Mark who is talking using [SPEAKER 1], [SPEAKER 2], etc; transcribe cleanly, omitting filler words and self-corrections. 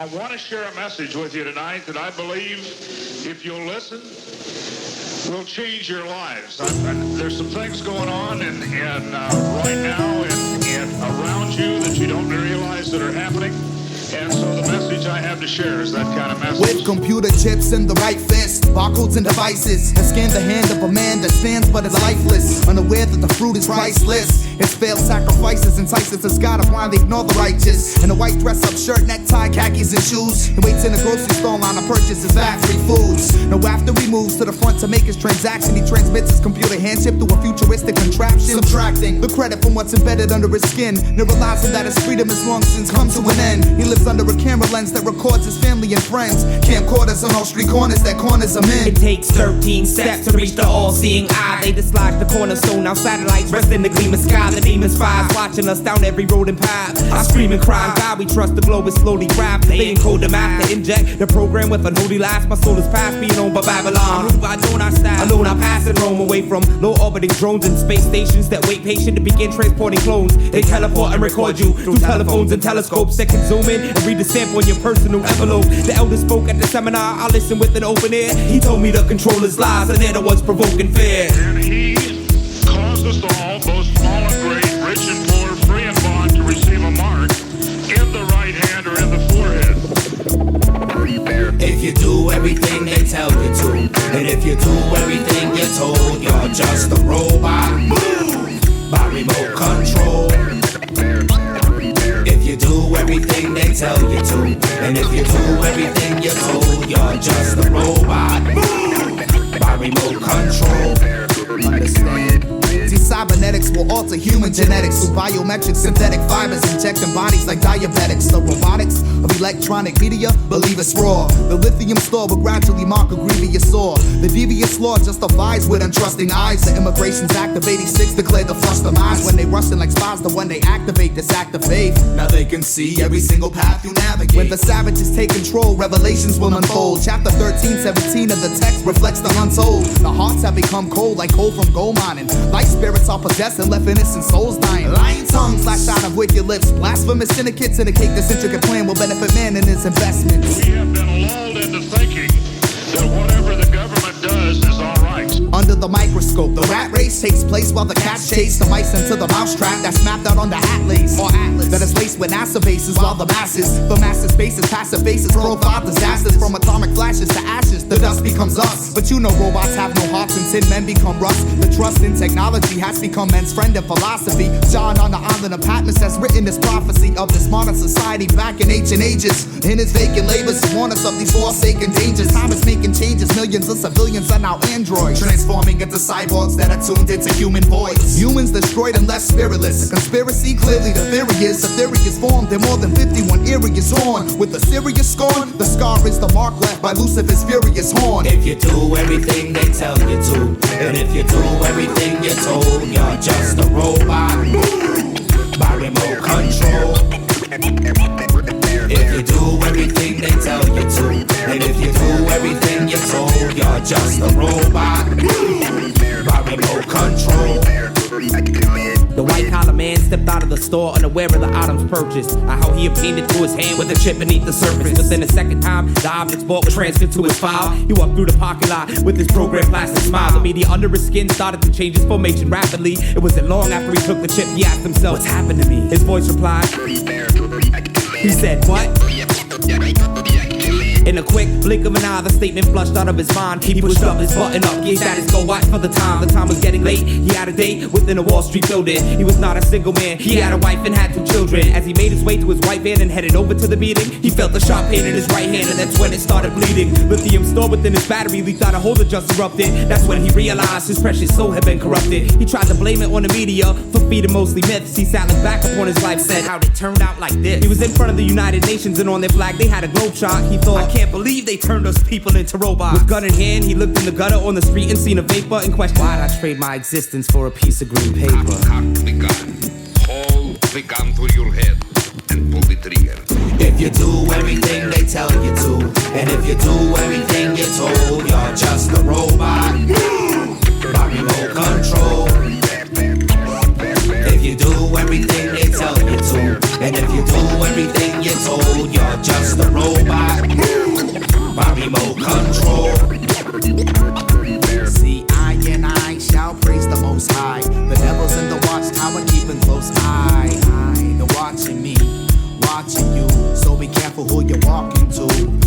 [SPEAKER 1] I want to share a message with you tonight that I believe, if you'll listen, will change your lives. There's some things going on right now and around you that you don't realize that are happening. And so the message I have to share is that kind of message.
[SPEAKER 2] With computer chips in the right fist, barcodes and devices that scan the hand of a man that stands but is lifeless, unaware that the fruit is priceless. His failed sacrifices entices the God of wine, they ignore the righteous. In a white dress-up shirt, necktie, khakis and shoes, he waits in a grocery store line to purchase his factory foods. Now after he moves to the front to make his transaction, he transmits his computer hand chip through a futuristic contraption, subtracting the credit from what's embedded under his skin, never realizing that his freedom has long since come to an end. He lives under a camera lens that records his family and friends, camcorders on all street corners that corners him in.
[SPEAKER 3] It takes 13 steps to reach the all-seeing eye. They dislodge the cornerstone, now satellites rest in the gleaming sky. The demon spies watching us down every road and path. I scream and cry, God we trust, the globe is slowly wrapped. They encode the math to inject the program with unholy lies. My soul is past being owned by Babylon. Move, I don't, I stand alone, I pass and roam away from low orbiting drones and space stations that wait patient to begin transporting clones. They teleport and record you through telephones and telescopes that can zoom in and read the stamp on your personal envelope. The elder spoke at the seminar, I listened with an open ear. He told me to control his lies, and they're the ones provoking fear.
[SPEAKER 1] And he caused us all, both small and great, rich and poor, free and bond, to receive a mark in the right hand or in the forehead.
[SPEAKER 3] If you do everything they tell you to, and if you do everything you're told, you're just a robot. Move by remote control. If you do everything they tell you to, and if you do everything you're told, you're just a robot. Move by remote control. Understand?
[SPEAKER 2] See, cybernetics will alter human genetics through biometric synthetic fibers, injecting bodies like diabetics. The robotics of electronic media, believe it's raw. The lithium store will gradually mark a grievous sore. The devious law justifies with untrusting eyes. The Immigrations Act of 86 declared the flush demise. When they rustin' like spies, the one they activate this act of faith. Now they can see every single path you navigate. When the savages take control, revelations will unfold. Chapter 13, 17 of the text reflects the untold. The hearts have become cold like coal from gold mining. Light spirits are possessed and left innocent souls dying. Lying tongues lash out of wicked lips. Blasphemous syndicates indicate this intricate plan will benefit man and his investments.
[SPEAKER 1] We have been lulled into thinking that whatever the government does is all right.
[SPEAKER 2] Under the microscope, the rat race takes place while the cats chase the mice into the mousetrap that's mapped out on the atlas or atlas that is laced with NASA bases, while the masses faces, passive faces, profile disasters from atomic flashes to ashes. The dust becomes us, but you know robots have no hearts and tin men become rust. The trust in technology has become men's friend and philosophy. John on the island of Patmos has written this prophecy of this modern society back in ancient ages. In his vacant labors, he warned us of these forsaken dangers. Time is making changes, millions of civilians are now androids, transforming into cyborgs that are tuned into human voice. Humans destroyed and left spiritless. A conspiracy, clearly the theory is formed in more than 51 areas on. With a serious scorn, the scar is the mark left by Lucifer's furious horn.
[SPEAKER 3] If you do everything they tell you to, and if you do everything you're told, you're just a robot. Move by remote control. If you do everything they tell you to, and if you do everything you're told, you're just a robot. Move by remote control. The white-collar man stepped out of the store unaware of the items purchased. How he obtained it through his hand with a chip beneath the surface. Within a second time, the objects bought was transferred to his file. He walked through the parking lot with his programmed plastic smile. The media under his skin started to change his formation rapidly. It wasn't long after he took the chip, he asked himself, what's happened to me? His voice replied, he said, what? In a quick blink of an eye, the statement flushed out of his mind. He pushed up his button up, gave status go watch for the time. The time was getting late, he had a date within a Wall Street building. He was not a single man, he had a wife and had 2 children. As he made his way to his white van and headed over to the meeting, he felt a sharp pain in his right hand, and that's when it started bleeding. Lithium stored within his battery leaked out, a hole that just erupted. That's when he realized his precious soul had been corrupted. He tried to blame it on the media for feeding mostly myths. He sat looked back upon his life, said, how'd it turn out like this? He was in front of the United Nations and on their flag they had a globe shot. He thought, I can't believe they turned us people into robots. With gun in hand, he looked in the gutter on the street and seen a vapor and questioned, why'd I trade my existence for a piece of green paper?
[SPEAKER 4] Cock the gun, hold the gun to your head and pull the trigger.
[SPEAKER 3] If you do everything they tell you to, and if you do everything you're told, you're just a robot. By remote control. If you do everything they tell you to, and if you do everything you're told, you're just a robot.
[SPEAKER 2] flow by remote control. See, I and I shall praise the Most High. The devil's in the watchtower, keeping close eye. They're watching me, watching you. So be careful who you're walking to.